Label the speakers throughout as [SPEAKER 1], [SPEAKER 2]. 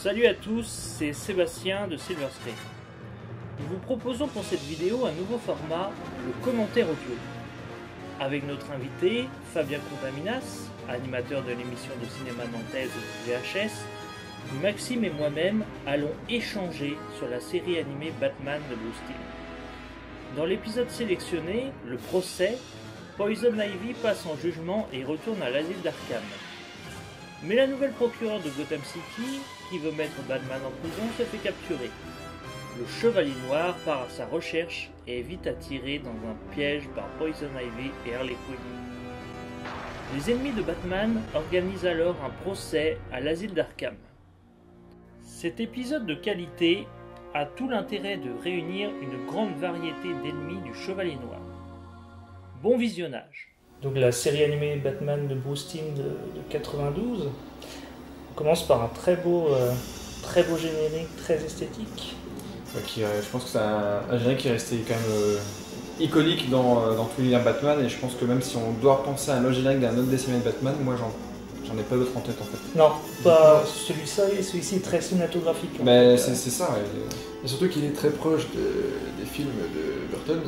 [SPEAKER 1] Salut à tous, c'est Sébastien de Silver Screen. Nous vous proposons pour cette vidéo un nouveau format, le commentaire audio. Avec notre invité, Fabien Contaminas, animateur de l'émission de cinéma nantaise VHS, Maxime et moi-même allons échanger sur la série animée Batman de Bruce Timm. Dans l'épisode sélectionné, le procès, Poison Ivy passe en jugement et retourne à l'asile d'Arkham. Mais la nouvelle procureure de Gotham City, qui veut mettre Batman en prison, se fait capturer. Le Chevalier Noir part à sa recherche et est vite attiré dans un piège par Poison Ivy et Harley Quinn. Les ennemis de Batman organisent alors un procès à l'asile d'Arkham. Cet épisode de qualité a tout l'intérêt de réunir une grande variété d'ennemis du Chevalier Noir. Bon visionnage. Donc la série animée Batman de Bruce Timm de 92 commence par un très beau générique, très esthétique.
[SPEAKER 2] Je pense que c'est un générique qui est resté quand même iconique dans tout l'univers Batman, et je pense que même si on doit penser à un autre générique d'un autre dessin animé de Batman, moi j'en ai pas d'autre en tête en fait.
[SPEAKER 1] Non, pas celui-ci est très cinématographique.
[SPEAKER 2] Mais c'est ça, ouais.
[SPEAKER 3] Et surtout qu'il est très proche des films de Burton.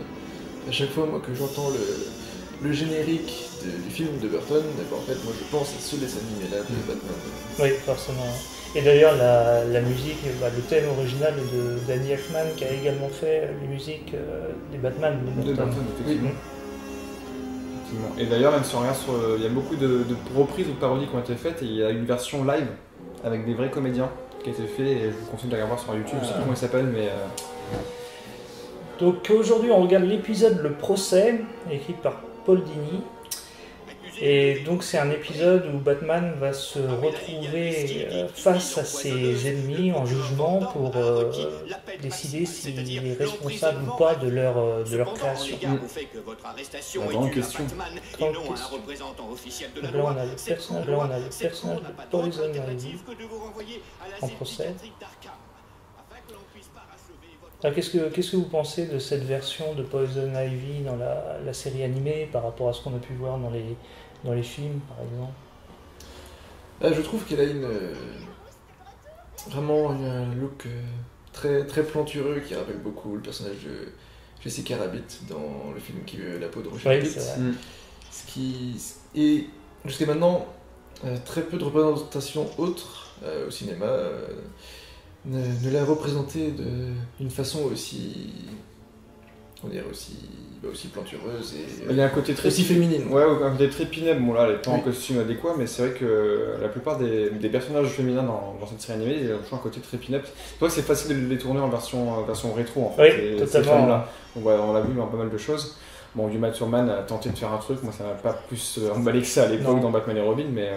[SPEAKER 3] À chaque fois moi que j'entends le générique du film de Burton, en fait moi je pense à ce dessin animé là de Batman.
[SPEAKER 1] Oui, forcément. Et d'ailleurs la musique, le thème original de Danny Elfman qui a également fait les musiques des Batman de Burton.
[SPEAKER 2] Effectivement. Et d'ailleurs, même si on regarde il y a beaucoup de reprises ou de parodies qui ont été faites, et il y a une version live avec des vrais comédiens qui a été fait, et je vous conseille de la voir sur YouTube, je sais plus comment il s'appelle, mais...
[SPEAKER 1] Donc aujourd'hui on regarde l'épisode Le Procès, écrit par Paul Dini. Et donc c'est un épisode où Batman va se retrouver face à ses ennemis en jugement pour décider s'il est responsable ou pas de leur création.
[SPEAKER 2] La grande question.
[SPEAKER 1] Donc là on a le personnage de Poison Ivy en procès. Alors, qu'est-ce que vous pensez de cette version de Poison Ivy dans la série animée par rapport à ce qu'on a pu voir dans les films, par exemple?
[SPEAKER 3] Je trouve qu'elle a vraiment un look très, très plantureux qui rappelle beaucoup le personnage de Jessica Rabbit dans le film Qui veut la peau de Roger Rabbit. Ce qui est jusqu'à maintenant très peu de représentations autres au cinéma ne l'a représenté d'une façon aussi plantureuse et
[SPEAKER 2] il y a un côté très
[SPEAKER 3] aussi féminine.
[SPEAKER 2] Ouais, un côté très pin-up. Bon là, elle est pas en costume adéquat, mais c'est vrai que la plupart des personnages féminins dans cette série animée, ils ont toujours un côté très pin-up. C'est vrai que c'est facile de les tourner en version rétro en fait.
[SPEAKER 1] Oui, totalement.
[SPEAKER 2] Là. On l'a vu dans pas mal de choses. Bon, Uma Thurman a tenté de faire un truc, moi ça m'a pas plus emballé que ça à l'époque dans Batman et Robin, mais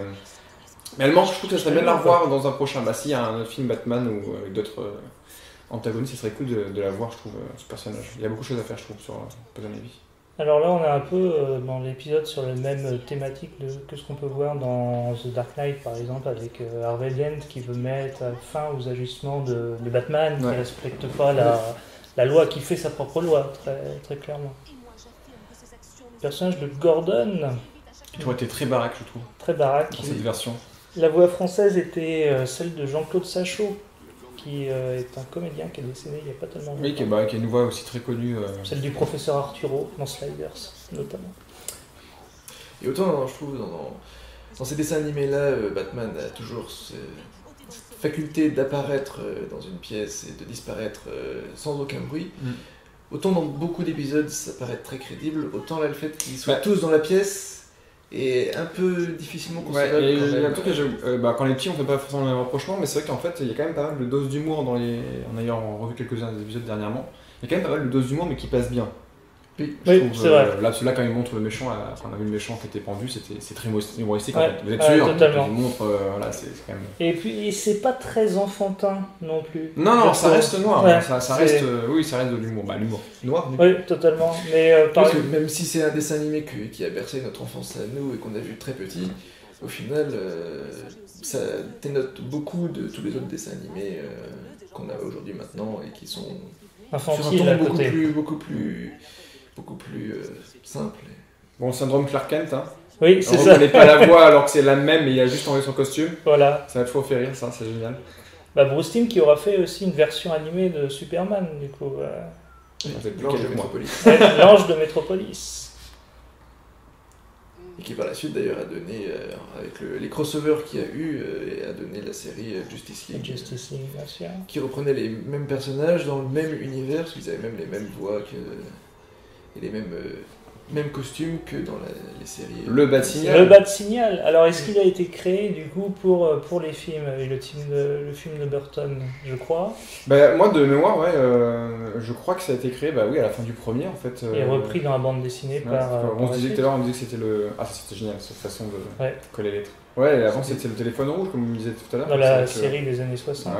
[SPEAKER 2] elle manque, je trouve que ça serait bien de la revoir dans un prochain. S'il y a un autre film Batman ou avec d'autres antagonistes, ce serait cool de la voir, je trouve, ce personnage. Il y a beaucoup de choses à faire, je trouve, sur Poison Ivy.
[SPEAKER 1] Alors là, on est un peu dans l'épisode sur la même thématique que ce qu'on peut voir dans The Dark Knight, par exemple, avec Harvey Dent qui veut mettre fin aux agissements de Batman, qui ne respecte pas la loi, qui fait sa propre loi, très, très clairement. Le personnage de Gordon...
[SPEAKER 2] Qui aurait été très baraque, je trouve.
[SPEAKER 1] Très baraque.
[SPEAKER 2] Dans cette version.
[SPEAKER 1] La voix française était celle de Jean-Claude Sachot, qui est un comédien qui est décédé il n'y a pas tellement longtemps.
[SPEAKER 2] Oui, qui a une voix aussi très connue.
[SPEAKER 1] Celle du professeur Arturo dans Sliders, notamment.
[SPEAKER 3] Et autant, je trouve, dans ces dessins animés-là, Batman a toujours cette faculté d'apparaître dans une pièce et de disparaître sans aucun bruit. Autant dans beaucoup d'épisodes, ça paraît très crédible, autant là, le fait qu'ils soient tous dans la pièce est un peu difficilement concevable.
[SPEAKER 2] Quand les petits, on fait pas forcément le même rapprochement, mais c'est vrai qu'en fait, il y a quand même pas mal de doses d'humour en ayant revu quelques-uns des épisodes dernièrement. Il y a quand même pas mal de doses d'humour, mais qui passent bien.
[SPEAKER 1] Oui, c'est vrai.
[SPEAKER 2] Là, quand il montre le méchant, quand on a vu le méchant qui était pendu, c'est très humoristique en
[SPEAKER 1] Ouais,
[SPEAKER 2] fait. Vous êtes sûr?
[SPEAKER 1] Totalement.
[SPEAKER 2] Il montre, c'est quand même...
[SPEAKER 1] Et puis, c'est pas très enfantin non plus.
[SPEAKER 2] Non, ça reste noir.
[SPEAKER 1] Ouais,
[SPEAKER 2] ça reste de l'humour. L'humour noir.
[SPEAKER 1] Oui, totalement. Mais
[SPEAKER 3] parce que même si c'est un dessin animé qui a bercé notre enfance à nous et qu'on a vu très petit, au final, ça dénote beaucoup de tous les autres dessins animés qu'on a aujourd'hui maintenant et qui sont
[SPEAKER 1] infantiles
[SPEAKER 3] sur un ton
[SPEAKER 1] à côté.
[SPEAKER 3] beaucoup plus simple.
[SPEAKER 2] Bon, syndrome Clark Kent, hein.
[SPEAKER 1] Oui, c'est
[SPEAKER 2] on
[SPEAKER 1] ça.
[SPEAKER 2] reconnaît pas la voix alors que c'est la même, mais il a juste enlevé son costume.
[SPEAKER 1] Voilà.
[SPEAKER 2] Ça m'a toujours fait rire, ça, c'est génial.
[SPEAKER 1] Bruce Timm qui aura fait aussi une version animée de Superman, du coup.
[SPEAKER 3] L'Ange de Métropolis.
[SPEAKER 1] L'Ange de Métropolis.
[SPEAKER 3] Et qui par la suite d'ailleurs a donné, avec les crossovers qu'il y a eu, a donné la série Justice League.
[SPEAKER 1] Justice League, bien sûr.
[SPEAKER 3] Qui reprenait les mêmes personnages dans le même univers, parce qu'ils avaient même les mêmes voix et les mêmes costumes que dans les séries.
[SPEAKER 2] Le Bat-Signal.
[SPEAKER 1] Le Bat-Signal. Alors est-ce qu'il a été créé du coup pour les films, le film de Burton, je crois.
[SPEAKER 2] Moi de mémoire, ouais, je crois que ça a été créé, oui, à la fin du premier en fait.
[SPEAKER 1] Et repris dans la bande dessinée
[SPEAKER 2] on se disait tout à l'heure, on disait que c'était le. Ah, c'était génial cette façon de coller les trucs. Ouais, et avant c'était le téléphone rouge, comme on disait tout à l'heure.
[SPEAKER 1] Dans la série des années 60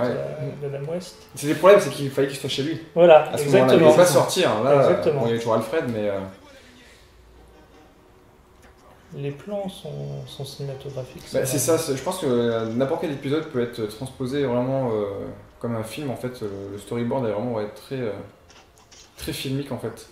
[SPEAKER 1] d'Adam West.
[SPEAKER 2] C'est le problème, c'est qu'il fallait qu'il soit chez lui.
[SPEAKER 1] Voilà,
[SPEAKER 2] à ce moment-là, il ne pouvait pas sortir. Là,
[SPEAKER 1] exactement.
[SPEAKER 2] Il y avait toujours Alfred, mais.
[SPEAKER 1] Les plans sont cinématographiques.
[SPEAKER 2] C'est ça, je pense que n'importe quel épisode peut être transposé vraiment comme un film en fait. Le storyboard est vraiment très filmique en fait.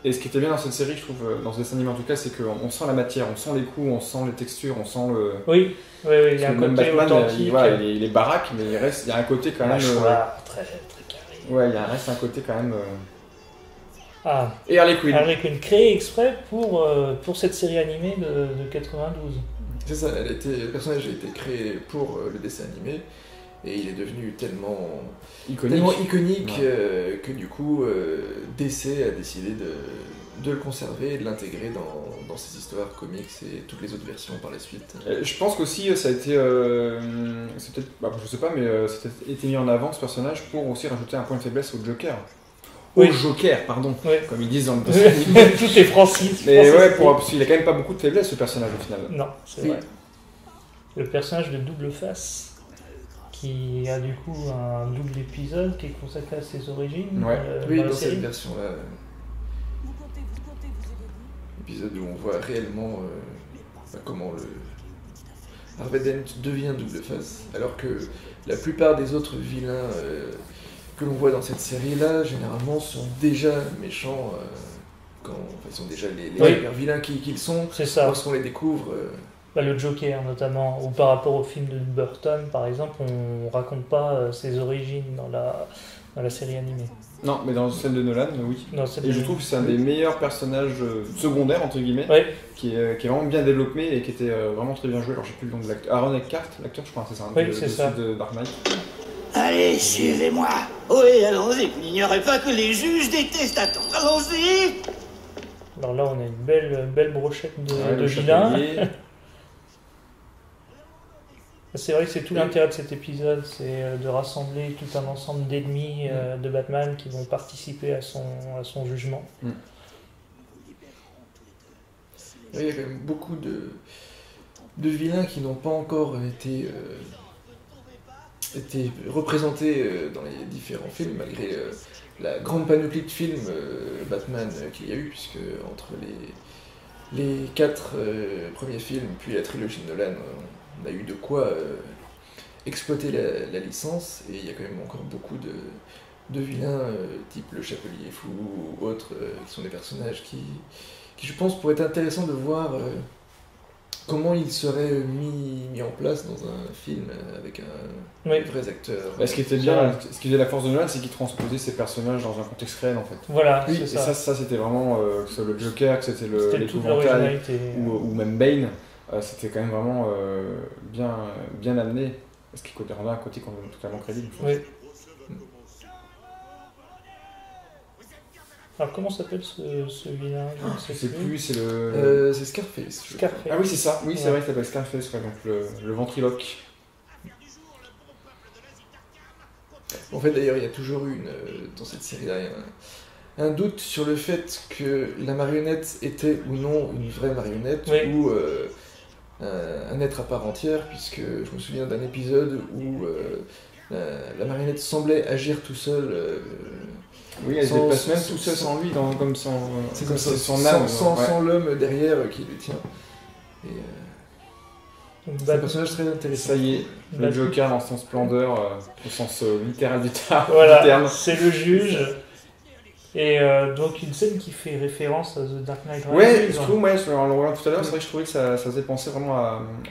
[SPEAKER 2] Et ce qui était bien dans cette série, je trouve, dans ce dessin animé en tout cas, c'est qu'on sent la matière, on sent les coups, on sent les textures, on sent le.
[SPEAKER 1] Oui, il y a un côté
[SPEAKER 2] Batman,
[SPEAKER 1] authentique.
[SPEAKER 2] Il est baraque, mais il y a un côté quand même.
[SPEAKER 1] Très carré.
[SPEAKER 2] Ouais, il reste un côté quand même.
[SPEAKER 1] Et
[SPEAKER 2] Harley Quinn.
[SPEAKER 1] Harley Quinn, créée exprès pour cette série animée de 92.
[SPEAKER 3] C'est ça, le personnage a été créé pour le dessin animé, et il est devenu tellement iconique que du coup DC a décidé de le conserver et de l'intégrer dans ses histoires comics et toutes les autres versions par la suite.
[SPEAKER 2] Je pense qu'aussi ça a été, c'est peut-être, je sais pas, mais ça a été mis en avant ce personnage pour aussi rajouter un point de faiblesse au Joker. Au Joker, pardon, comme ils disent dans le dessin animé.
[SPEAKER 1] Tout est Francis.
[SPEAKER 2] Mais ouais, parce qu'il a quand même pas beaucoup de faiblesse ce personnage au final.
[SPEAKER 1] Non, c'est vrai. Le personnage de Double Face, qui a du coup un double épisode qui est consacré à ses origines.
[SPEAKER 3] Dans cette version-là. Épisode où on voit réellement comment Harvey Dent devient Double Face, alors que la plupart des autres vilains que l'on voit dans cette série-là, généralement, sont déjà méchants, ils sont déjà les super vilains qu'ils sont, lorsqu'on les découvre.
[SPEAKER 1] Le Joker notamment, ou par rapport au film de Burton par exemple, on raconte pas ses origines dans la série animée.
[SPEAKER 2] Non, mais dans celle de Nolan, oui. Et je trouve que c'est un des meilleurs personnages secondaires, entre guillemets, qui est vraiment bien développé et qui était vraiment très bien joué. Alors, je sais plus le nom de l'acteur. Aaron Eckhart, l'acteur, je crois, c'est ça.
[SPEAKER 1] C'est ça.
[SPEAKER 2] De Dark Knight.
[SPEAKER 4] Allez, suivez-moi. Oui, allons-y. Vous n'ignorez pas que les juges détestent attendre. Allons-y.
[SPEAKER 1] Alors là, on a une belle brochette de vilains. C'est vrai que c'est tout l'intérêt de cet épisode, c'est de rassembler tout un ensemble d'ennemis de Batman qui vont participer à son jugement.
[SPEAKER 3] Il y a quand même beaucoup de vilains qui n'ont pas encore été représentés dans les différents films, malgré la grande panoplie de films Batman qu'il y a eu, puisque entre les 4 premiers films, puis la trilogie de Nolan, on a eu de quoi exploiter la licence, et il y a quand même encore beaucoup de vilains, type le Chapelier Fou ou autres, qui sont des personnages qui je pense pourraient être intéressants de voir comment ils seraient mis en place dans un film avec des vrais acteurs.
[SPEAKER 2] Ce qui était bien, ce qui faisait la force de Nolan, c'est qu'il transposait ces personnages dans un contexte réel en fait.
[SPEAKER 1] Voilà,
[SPEAKER 2] c'est ça. Et ça c'était vraiment, que ce soit le Joker, que c'était
[SPEAKER 1] l'épouvantail,
[SPEAKER 2] ou même Bane. C'était quand même vraiment bien amené, ce qui rendait un côté totalement crédible.
[SPEAKER 1] Oui. Alors comment s'appelle ce vilain?
[SPEAKER 2] Je sais plus, c'est le...
[SPEAKER 3] c'est Scarface.
[SPEAKER 2] Ah oui, c'est ça, oui, c'est vrai, il s'appelle Scarface, donc le ventriloque.
[SPEAKER 3] En fait, d'ailleurs, il y a toujours eu dans cette série-là un doute sur le fait que la marionnette était ou non une vraie marionnette, ou un être à part entière, puisque je me souviens d'un épisode où la marionnette semblait agir tout seul.
[SPEAKER 2] Oui, elle se déplace même tout seul sans lui, comme son
[SPEAKER 3] âme. Sans l'homme derrière qui le tient. C'est un personnage très intéressant.
[SPEAKER 2] Ça y est, le Joker dans son splendeur, au sens littéral du terme.
[SPEAKER 1] Voilà, c'est le juge. Et donc une scène qui fait référence à The Dark Knight Rises.
[SPEAKER 2] Ouais, je trouve, en le voyant tout à l'heure, c'est vrai que je trouvais que ça faisait penser vraiment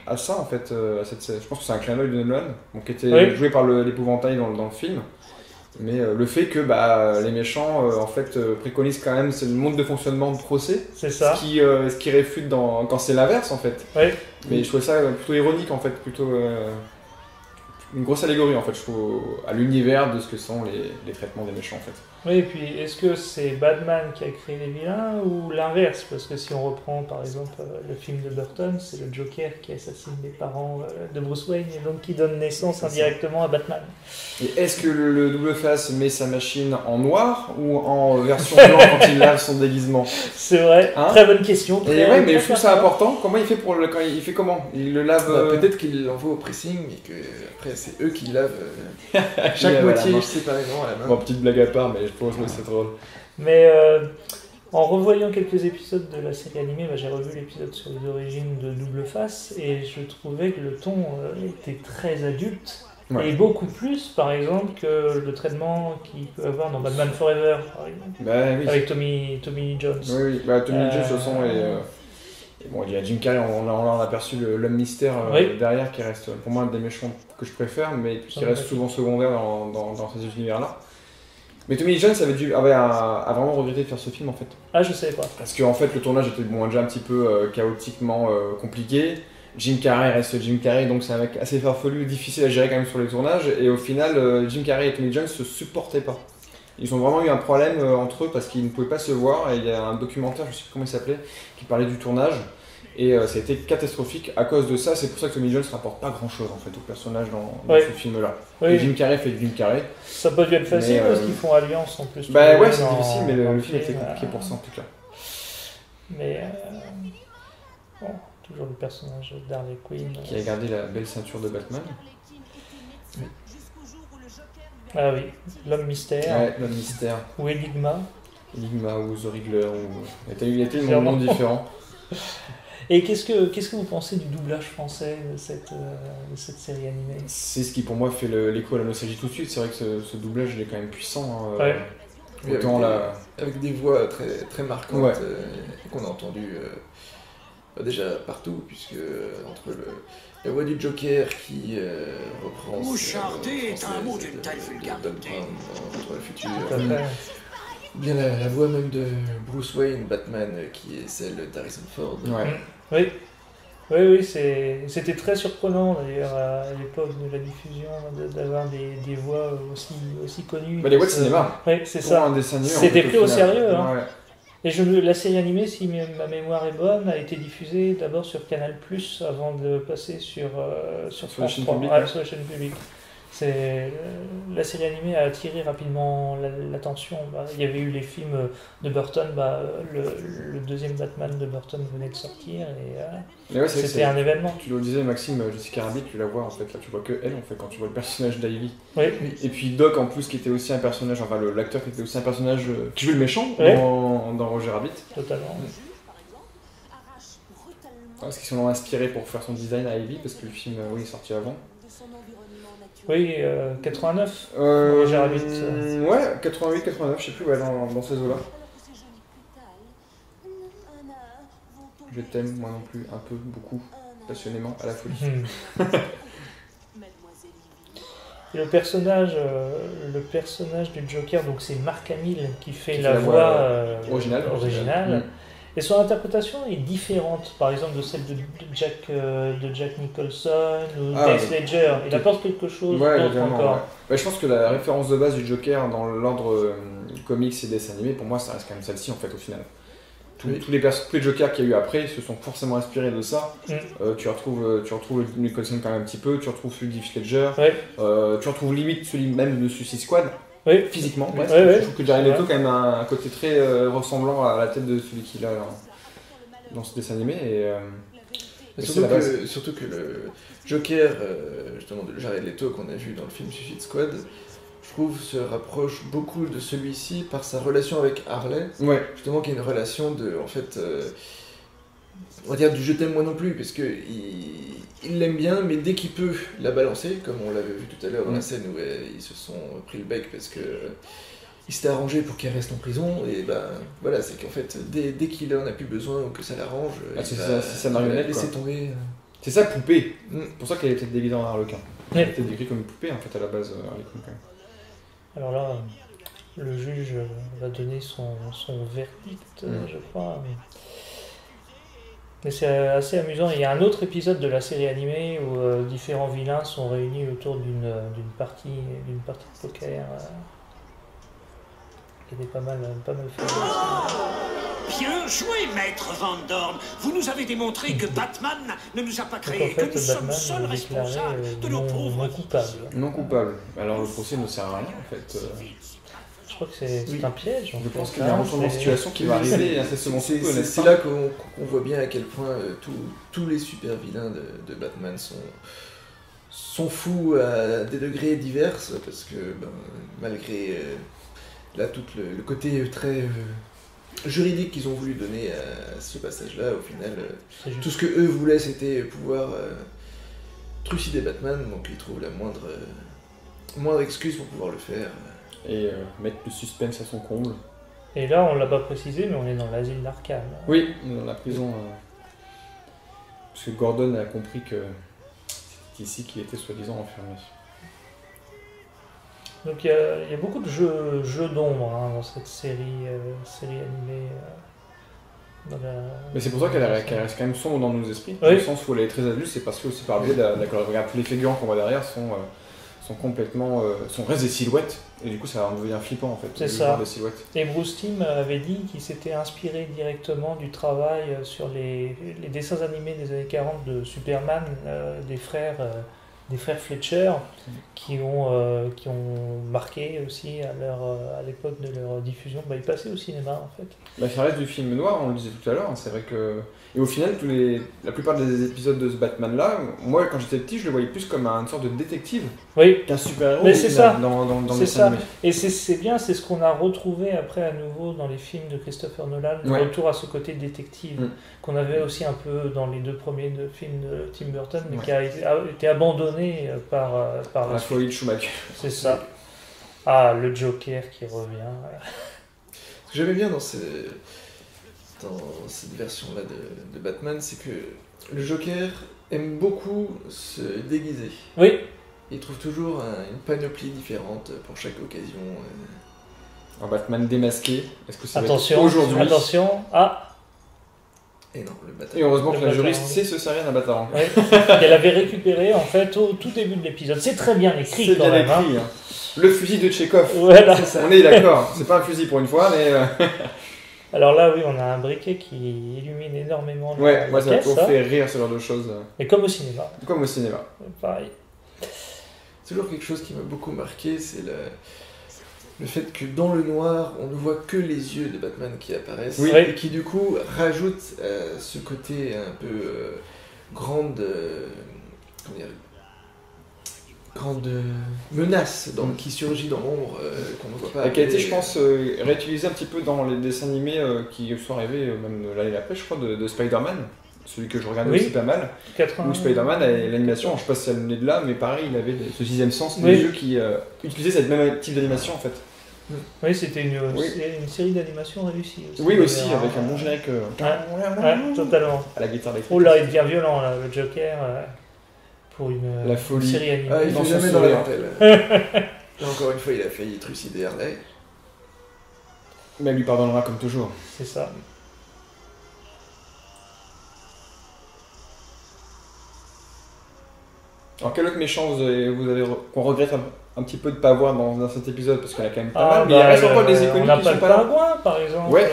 [SPEAKER 2] à ça en fait, à cette scène. Je pense que c'est un clin d'œil de Nolan, donc, qui était joué par l'épouvantail dans le film. Mais le fait que les méchants en fait préconisent quand même, c'est le mode de fonctionnement de procès.
[SPEAKER 1] C'est ça.
[SPEAKER 2] Ce qui réfute quand c'est l'inverse en fait.
[SPEAKER 1] Ouais.
[SPEAKER 2] Mais je trouvais ça plutôt ironique en fait, plutôt une grosse allégorie en fait, je trouve, à l'univers de ce que sont les traitements des méchants en fait.
[SPEAKER 1] Oui, et puis est-ce que c'est Batman qui a créé les vilains ou l'inverse? Parce que si on reprend par exemple le film de Burton, c'est le Joker qui assassine les parents de Bruce Wayne et donc qui donne naissance indirectement à Batman.
[SPEAKER 2] Et est-ce que le double face met sa machine en noir ou en version blanche quand il lave son déguisement?
[SPEAKER 1] C'est vrai,
[SPEAKER 2] hein?
[SPEAKER 1] Très bonne question.
[SPEAKER 2] Et ouais, mais je trouve ça important. Comment il fait il fait comment? Il le lave
[SPEAKER 3] Peut-être qu'il l'envoie au pressing et que après c'est eux qui lavent chaque moitié séparément à la main.
[SPEAKER 2] Bon, petite blague à part, mais je trouve que c'est drôle.
[SPEAKER 1] Mais en revoyant quelques épisodes de la série animée, j'ai revu l'épisode sur les origines de Double Face et je trouvais que le ton était très adulte.
[SPEAKER 2] Ouais.
[SPEAKER 1] Et beaucoup plus, par exemple, que le traitement qu'il peut avoir dans Batman Forever, par exemple,
[SPEAKER 2] Oui.
[SPEAKER 1] avec Tommy Jones.
[SPEAKER 2] Oui. Tommy Jones, de toute façon, et bon, il y a Jim Carrey, on a aperçu l'homme mystère derrière, qui reste pour moi un des méchants que je préfère, mais qui reste souvent secondaire dans ces univers-là. Mais Tommy Jones a vraiment regretté de faire ce film en fait.
[SPEAKER 1] Ah, je savais pas.
[SPEAKER 2] Parce qu'en fait, le tournage était déjà un petit peu chaotiquement compliqué. Jim Carrey reste Jim Carrey, donc c'est un mec assez farfelu, difficile à gérer quand même sur les tournages. Et au final, Jim Carrey et Tommy Jones se supportaient pas. Ils ont vraiment eu un problème entre eux parce qu'ils ne pouvaient pas se voir. Et il y a un documentaire, je ne sais plus comment il s'appelait, qui parlait du tournage. Et ça a été catastrophique à cause de ça. C'est pour ça que Tommy Jones ne rapporte pas grand chose en fait au personnage dans ce film-là.
[SPEAKER 1] Oui.
[SPEAKER 2] Et Jim Carrey fait Jim Carrey.
[SPEAKER 1] Ça peut être facile parce qu'ils font alliance en plus.
[SPEAKER 2] Ouais, c'est difficile, mais le film était compliqué pour ça en tout cas.
[SPEAKER 1] Mais bon, toujours le personnage d'Harley Quinn.
[SPEAKER 2] Qui a gardé la belle ceinture de Batman.
[SPEAKER 1] Oui. Ah oui, l'homme mystère.
[SPEAKER 2] Ouais, l'homme mystère.
[SPEAKER 1] Ou Enigma.
[SPEAKER 2] Enigma ou The Riddler. Il y a tellement de noms différents.
[SPEAKER 1] Et qu'est-ce que vous pensez du doublage français de cette série animée?
[SPEAKER 2] C'est ce qui pour moi fait l'écho à la nostalgie tout de suite. C'est vrai que ce doublage il est quand même puissant.
[SPEAKER 1] Ouais.
[SPEAKER 3] Oui, avec des voix très, très marquantes qu'on a entendues déjà partout, puisque entre la voix du Joker qui reprend
[SPEAKER 4] Moucharder est un mot d'une telle vulgarité.
[SPEAKER 3] Entre le futur. Bien la voix même de Bruce Wayne, Batman, qui est celle d'Harrison Ford.
[SPEAKER 2] Ouais.
[SPEAKER 1] Oui, c'était très surprenant d'ailleurs à l'époque de la diffusion d'avoir des voix aussi connues.
[SPEAKER 2] Les voix de cinéma.
[SPEAKER 1] Oui, c'est ça.
[SPEAKER 2] Un dessin animé,
[SPEAKER 1] c'était pris au sérieux. Hein.
[SPEAKER 2] Ouais.
[SPEAKER 1] Et la série animée, si ma mémoire est bonne, a été diffusée d'abord sur Canal+, avant de passer sur France 3, sur la chaîne publique. La série animée a attiré rapidement l'attention. Il y avait eu les films de Burton, le deuxième Batman de Burton venait de sortir et c'était un événement.
[SPEAKER 2] Tu le disais Maxime, Jessica Rabbit, tu la vois en fait, là tu vois que elle en fait quand tu vois le personnage d'Ivy.
[SPEAKER 1] Oui.
[SPEAKER 2] Et puis Doc en plus qui était aussi un personnage, enfin l'acteur qui était aussi un personnage qui joue le méchant dans Roger Rabbit.
[SPEAKER 1] Totalement.
[SPEAKER 2] Parce qu'ils sont inspirés pour faire son design à Ivy parce que le film est sorti avant.
[SPEAKER 1] Oui, 89. Roger Rabbit.
[SPEAKER 2] Ouais, 88, 89, je sais plus, dans ces eaux-là. Je t'aime, moi non plus, un peu, beaucoup, passionnément, à la folie.
[SPEAKER 1] Et le personnage du Joker, donc c'est Mark Hamill qui fait la voix originale. Et son interprétation est différente, par exemple, de celle de Jack Nicholson ou Heath Ledger. Il apporte quelque chose d'autre encore.
[SPEAKER 2] Ouais. Je pense que la référence de base du Joker dans l'ordre comics et dessins animés, pour moi, ça reste quand même celle-ci en fait au final. Tous les Jokers qu'il y a eu après se sont forcément inspirés de ça. Tu retrouves Nicholson quand même un petit peu, tu retrouves celui de Heath Ledger, tu retrouves limite celui même de Suicide Squad.
[SPEAKER 1] Oui.
[SPEAKER 2] Physiquement, je trouve que Jared Leto a quand même un côté très ressemblant à la tête de celui qu'il a dans ce dessin animé.
[SPEAKER 3] Surtout que le Joker, justement de Jared Leto qu'on a vu dans le film Suicide Squad, je trouve se rapproche beaucoup de celui-ci par sa relation avec Harley.
[SPEAKER 2] Ouais.
[SPEAKER 3] Justement, qui est une relation de, en fait, on va dire du je t'aime moi non plus, parce que il l'aime bien, mais dès qu'il peut la balancer, comme on l'avait vu tout à l'heure dans la scène où ils se sont pris le bec parce que il s'était arrangé pour qu'elle reste en prison, et ben voilà, c'est qu'en fait, dès qu'il en a plus besoin ou que ça l'arrange,
[SPEAKER 2] c'est
[SPEAKER 3] il
[SPEAKER 2] ça,
[SPEAKER 3] va-
[SPEAKER 2] c'est sa
[SPEAKER 3] il va
[SPEAKER 2] marionnette,
[SPEAKER 3] laisser
[SPEAKER 2] quoi.
[SPEAKER 3] tomber.
[SPEAKER 2] C'est ça, poupée.
[SPEAKER 3] Mm.
[SPEAKER 2] C'est pour ça qu'elle est peut-être déguisée en harlequin.
[SPEAKER 1] Ouais.
[SPEAKER 2] Elle était décrite comme une poupée en fait à la base, Harley Quinn, quand même.
[SPEAKER 1] Alors là, le juge va donner son verdict, je crois. Mais c'est assez amusant. Il y a un autre épisode de la série animée où différents vilains sont réunis autour d'une partie de poker. Il est pas mal fait.
[SPEAKER 4] Bien joué, maître Van Dorn. Vous nous avez démontré que Batman ne nous a pas
[SPEAKER 1] Donc
[SPEAKER 4] créé,
[SPEAKER 1] en fait,
[SPEAKER 4] que nous sommes
[SPEAKER 1] Batman
[SPEAKER 4] seuls
[SPEAKER 1] est déclaré
[SPEAKER 4] responsables de nos
[SPEAKER 1] non
[SPEAKER 4] pauvres
[SPEAKER 1] coupable.
[SPEAKER 2] Non coupable. Alors le procès ne sert à rien en fait.
[SPEAKER 1] Je crois que c'est
[SPEAKER 3] Oui.
[SPEAKER 1] un piège.
[SPEAKER 2] Je pense qu'il y a un retournement de situation qui va arriver incessamment sous peu,
[SPEAKER 3] C'est
[SPEAKER 2] n'est-ce pas?
[SPEAKER 3] là qu'on voit bien à quel point tous les super vilains de Batman sont fous à des degrés divers, parce que malgré là tout le côté très juridique qu'ils ont voulu donner à ce passage-là, au final,
[SPEAKER 1] C'est juste.
[SPEAKER 3] tout ce que eux voulaient, c'était pouvoir trucider Batman, donc ils trouvent la moindre excuse pour pouvoir le faire.
[SPEAKER 2] Et mettre le suspense à son comble.
[SPEAKER 1] Et là, on l'a pas précisé, mais on est dans l'asile d'Arkham.
[SPEAKER 2] Oui, dans la prison. Parce que Gordon a compris que c'était ici qu'il était soi-disant enfermé.
[SPEAKER 1] Donc il y a beaucoup de jeux d'ombre dans cette série animée.
[SPEAKER 2] Mais c'est pour ça qu'elle reste quand même sombre dans nos esprits.
[SPEAKER 1] Oui.
[SPEAKER 2] Dans le sens où elle est très adulte, c'est parce que aussi par biais d'accord, regarde, tous les figurants qu'on voit derrière sont complètement. Restent des silhouettes. Et du coup, ça devient flippant en fait.
[SPEAKER 1] C'est
[SPEAKER 2] de
[SPEAKER 1] ça.
[SPEAKER 2] voir des silhouettes.
[SPEAKER 1] Et Bruce Timm avait dit qu'il s'était inspiré directement du travail sur les dessins animés des années 40 de Superman, des frères Fletcher, qui ont marqué aussi à l'époque de leur diffusion. Ils passaient au cinéma en fait.
[SPEAKER 2] Ça reste du film noir, on le disait tout à l'heure. C'est vrai que. Et au final, la plupart des épisodes de ce Batman-là, moi quand j'étais petit, je le voyais plus comme une sorte de détective
[SPEAKER 1] Oui,
[SPEAKER 2] qu'un super-héros
[SPEAKER 1] Mais
[SPEAKER 2] au
[SPEAKER 1] c'est
[SPEAKER 2] final,
[SPEAKER 1] ça.
[SPEAKER 2] dans
[SPEAKER 1] c'est
[SPEAKER 2] les
[SPEAKER 1] ça.
[SPEAKER 2] animés.
[SPEAKER 1] Et c'est bien, c'est ce qu'on a retrouvé après à nouveau dans les films de Christopher Nolan, le
[SPEAKER 2] Ouais.
[SPEAKER 1] retour à ce côté détective, qu'on avait aussi un peu dans les deux premiers films de Tim Burton, mais
[SPEAKER 2] Ouais.
[SPEAKER 1] qui a été abandonné par
[SPEAKER 2] La
[SPEAKER 1] la
[SPEAKER 2] folie de Schumacher.
[SPEAKER 1] C'est ça. Ah, le Joker qui revient.
[SPEAKER 3] Ce que j'aimais bien dans cette version-là de Batman, c'est que le Joker aime beaucoup se déguiser.
[SPEAKER 1] Oui,
[SPEAKER 3] Il trouve toujours une panoplie différente pour chaque occasion.
[SPEAKER 2] Un Batman démasqué, est-ce que ça va être
[SPEAKER 1] attention,
[SPEAKER 2] aujourd'hui?
[SPEAKER 1] attention. Ah,
[SPEAKER 3] Et non, le
[SPEAKER 2] Et
[SPEAKER 3] Batman.
[SPEAKER 2] heureusement
[SPEAKER 1] Le
[SPEAKER 2] que la
[SPEAKER 1] Batarang.
[SPEAKER 2] juriste sait se servir d'un Batarang.
[SPEAKER 1] ouais. Elle avait récupéré en fait au tout début de l'épisode. C'est très bien écrit
[SPEAKER 2] C'est
[SPEAKER 1] quand
[SPEAKER 2] bien
[SPEAKER 1] même. hein.
[SPEAKER 2] écrit. Hein. Le fusil de Tchekhov.
[SPEAKER 1] Voilà.
[SPEAKER 2] On est d'accord, c'est pas un fusil pour une fois, mais
[SPEAKER 1] Alors là, oui, on a un briquet qui illumine énormément la
[SPEAKER 2] ouais, moi ça m'a
[SPEAKER 1] pièce,
[SPEAKER 2] toujours
[SPEAKER 1] hein.
[SPEAKER 2] fait rire ce genre de choses,
[SPEAKER 1] Et comme au cinéma,
[SPEAKER 2] comme au cinéma.
[SPEAKER 1] pareil.
[SPEAKER 3] Toujours quelque chose qui m'a beaucoup marqué, c'est le fait que dans le noir, on ne voit que les yeux de Batman qui apparaissent,
[SPEAKER 2] Oui.
[SPEAKER 3] et qui du coup rajoute ce côté un peu grande menace qui surgit dans l'ombre, qu'on ne voit pas.
[SPEAKER 2] Et qui a été,
[SPEAKER 3] arriver.
[SPEAKER 2] je pense, réutilisé un petit peu dans les dessins animés qui sont arrivés, même l'année d'après, je crois, de Spider-Man. Celui que je regardais
[SPEAKER 1] Oui.
[SPEAKER 2] aussi pas mal.
[SPEAKER 1] 80...
[SPEAKER 2] Où Spider-Man, l'animation, je sais pas si ça venait de là, mais pareil, il avait ce sixième sens,
[SPEAKER 1] Oui.
[SPEAKER 2] des yeux qui utilisaient cette même type d'animation en fait.
[SPEAKER 1] Oui, c'était
[SPEAKER 2] Oui.
[SPEAKER 1] une série d'animation réussie aussi.
[SPEAKER 2] Oui, aussi,
[SPEAKER 1] d'ailleurs,
[SPEAKER 2] avec
[SPEAKER 1] hein.
[SPEAKER 2] un bon générique
[SPEAKER 1] Ouais, totalement.
[SPEAKER 2] à la guitare électrique.
[SPEAKER 1] Oh là, il devient violent, là, le Joker, pour une,
[SPEAKER 2] La folie.
[SPEAKER 1] une série animée.
[SPEAKER 3] Ah, il
[SPEAKER 2] Dans
[SPEAKER 3] fait
[SPEAKER 2] son
[SPEAKER 3] jamais dans la
[SPEAKER 2] sourire.
[SPEAKER 3] dentelle. Là encore une fois, il a failli trucider Harley.
[SPEAKER 2] Mais elle lui pardonnera comme toujours.
[SPEAKER 1] C'est ça.
[SPEAKER 2] Alors quel autre méchant qu'on regrette un petit peu de pas voir dans cet épisode, parce qu'il y en a quand même pas
[SPEAKER 1] Ah,
[SPEAKER 2] mal, mais il reste encore des
[SPEAKER 1] on
[SPEAKER 2] iconiques
[SPEAKER 1] n'a
[SPEAKER 2] qui
[SPEAKER 1] pas
[SPEAKER 2] sont
[SPEAKER 1] le
[SPEAKER 2] pas là.
[SPEAKER 1] pingouin, par exemple.
[SPEAKER 2] Ouais.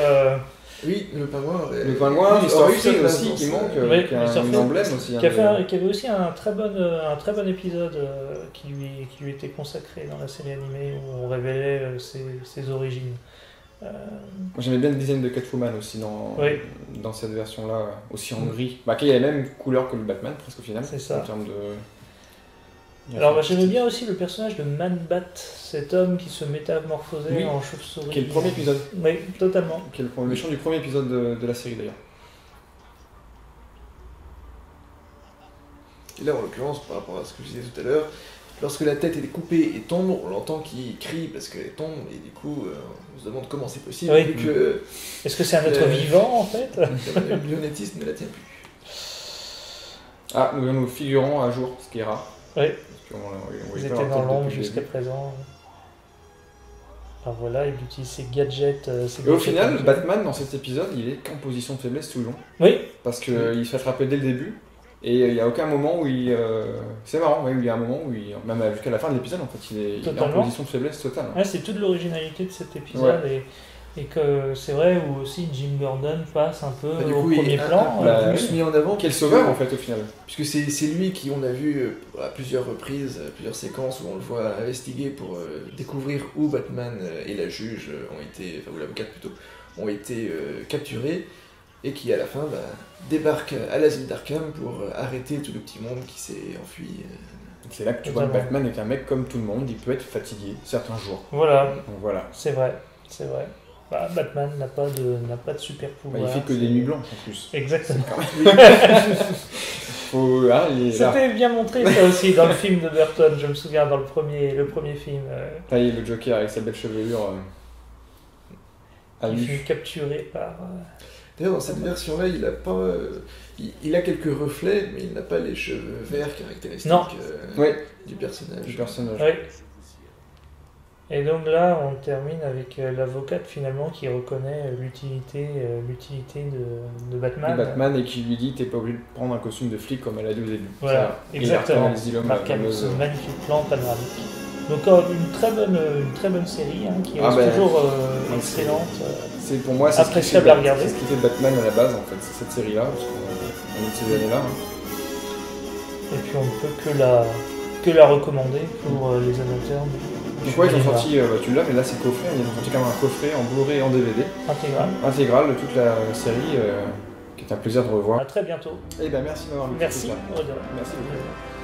[SPEAKER 3] Oui, le pingouin.
[SPEAKER 2] Le pingouin,
[SPEAKER 3] Oui,
[SPEAKER 2] Mr.
[SPEAKER 3] oui,
[SPEAKER 2] Freeze
[SPEAKER 3] ça,
[SPEAKER 2] aussi,
[SPEAKER 3] ça,
[SPEAKER 2] qui
[SPEAKER 3] ça.
[SPEAKER 2] manque,
[SPEAKER 1] Oui,
[SPEAKER 2] qui a
[SPEAKER 1] Mr.
[SPEAKER 2] un
[SPEAKER 1] Freeze,
[SPEAKER 2] emblème aussi.
[SPEAKER 1] Qui
[SPEAKER 2] hein,
[SPEAKER 1] avait aussi un très bon épisode qui lui était consacré dans la série animée où on révélait ses origines.
[SPEAKER 2] Moi, j'aimais bien le design de Catwoman aussi
[SPEAKER 1] Oui.
[SPEAKER 2] dans cette version-là, aussi en gris. Qui a la même couleur que le Batman, presque au final.
[SPEAKER 1] C'est ça.
[SPEAKER 2] En termes de.
[SPEAKER 1] Alors moi j'aimais bien aussi le personnage de Man-Bat, cet homme qui se métamorphosait
[SPEAKER 2] Oui.
[SPEAKER 1] en chauve-souris.
[SPEAKER 2] Qui est le premier épisode.
[SPEAKER 1] Oui, totalement.
[SPEAKER 2] Qui est le méchant du premier épisode de la série d'ailleurs.
[SPEAKER 3] Et là, en l'occurrence, par rapport à ce que je disais tout à l'heure, lorsque la tête est coupée et tombe, on l'entend qui crie parce qu'elle tombe, et du coup, on se demande comment c'est possible,
[SPEAKER 1] Oui.
[SPEAKER 3] vu que
[SPEAKER 1] Est-ce que c'est un être vivant en fait?
[SPEAKER 3] le lunetiste ne la tient plus.
[SPEAKER 2] Ah, nous avons nos figurants à jour, ce qui est rare.
[SPEAKER 1] Oui.
[SPEAKER 2] Parce qu'on
[SPEAKER 1] Ils
[SPEAKER 2] voyait
[SPEAKER 1] étaient
[SPEAKER 2] pas leur
[SPEAKER 1] dans
[SPEAKER 2] tête
[SPEAKER 1] l'ombre
[SPEAKER 2] depuis le
[SPEAKER 1] jusqu'à
[SPEAKER 2] début.
[SPEAKER 1] présent. Alors voilà, il utilise ses gadgets.
[SPEAKER 2] Et au final, Batman, dans cet épisode, il est qu'en position de faiblesse tout le long.
[SPEAKER 1] Oui,
[SPEAKER 2] Parce qu'il se fait attraper dès le début. Et il n'y a aucun moment où il. C'est marrant, ouais, il y a un moment où il. Même jusqu'à la fin de l'épisode, en fait, il est en
[SPEAKER 1] Totalement.
[SPEAKER 2] position de faiblesse totale.
[SPEAKER 1] ouais, c'est toute l'originalité de cet épisode. Et que c'est vrai où aussi Jim Gordon passe un peu
[SPEAKER 3] Du
[SPEAKER 1] au
[SPEAKER 3] coup,
[SPEAKER 1] premier
[SPEAKER 3] il est
[SPEAKER 1] plan.
[SPEAKER 2] Bah,
[SPEAKER 3] plus mis en avant.
[SPEAKER 2] Quel
[SPEAKER 3] puisque-
[SPEAKER 2] sauveur, en fait, au final.
[SPEAKER 3] Puisque c'est lui qui, on a vu à plusieurs reprises, plusieurs séquences où on le voit investiguer pour découvrir où Batman et la juge ont été, enfin ou l'avocate plutôt, ont été capturés, et qui à la fin débarque à l'asile d'Arkham pour arrêter tout le petit monde qui s'est enfui.
[SPEAKER 2] C'est là que tu vois que
[SPEAKER 1] Totalement.
[SPEAKER 2] Batman est un mec comme tout le monde, il peut être fatigué certains jours.
[SPEAKER 1] Voilà,
[SPEAKER 2] Donc voilà.
[SPEAKER 1] c'est vrai. Bah, Batman n'a pas de super
[SPEAKER 2] Bah,
[SPEAKER 1] pouvoir.
[SPEAKER 2] il fait que des nuits blanches en plus.
[SPEAKER 1] Exactement.
[SPEAKER 2] Faut... Ah, il est là.
[SPEAKER 1] C'était bien montré ça aussi dans le film de Burton, je me souviens dans le premier film.
[SPEAKER 2] Là, il est le Joker avec sa belle chevelure à
[SPEAKER 1] Il
[SPEAKER 2] nu.
[SPEAKER 1] fut capturé par.
[SPEAKER 3] D'ailleurs, dans cette version-là, il a pas, il a quelques reflets, mais il n'a pas les cheveux verts caractéristiques
[SPEAKER 1] Non.
[SPEAKER 2] Ouais.
[SPEAKER 3] du personnage.
[SPEAKER 2] Du personnage.
[SPEAKER 1] Oui. Et donc là, on termine avec l'avocate finalement qui reconnaît l'utilité de Batman.
[SPEAKER 2] De Batman et qui lui dit t'es pas obligé de prendre un costume de flic comme elle a dit au début.
[SPEAKER 1] Voilà,
[SPEAKER 2] Ça,
[SPEAKER 1] exactement.
[SPEAKER 2] Il reconnaît les îlots,
[SPEAKER 1] Mark
[SPEAKER 2] la
[SPEAKER 1] Hamill,
[SPEAKER 2] fameuse-
[SPEAKER 1] ce magnifique plan panoramique. Donc une très bonne série hein, qui
[SPEAKER 2] Ah
[SPEAKER 1] reste
[SPEAKER 2] ben,
[SPEAKER 1] toujours
[SPEAKER 2] c'est-
[SPEAKER 1] excellente.
[SPEAKER 2] C'est pour moi c'est ce qui
[SPEAKER 1] Appréciable
[SPEAKER 2] fait-
[SPEAKER 1] à regarder.
[SPEAKER 2] c'est ce qui fait Batman à la base en fait, c'est cette série-là, parce qu'on est de ces années-là. Hein.
[SPEAKER 1] Et puis on ne peut que la recommander pour les amateurs.
[SPEAKER 2] Donc ouais, ils ont sorti, tu l'as, mais là c'est coffret, ils ont sorti quand même un coffret en Blu-ray et en DVD,
[SPEAKER 1] Intégral.
[SPEAKER 2] intégral de toute la série, qui est un plaisir de revoir.
[SPEAKER 1] À très bientôt.
[SPEAKER 2] Et ben merci de m'avoir vu.
[SPEAKER 1] Merci.
[SPEAKER 2] tout ça. Merci beaucoup.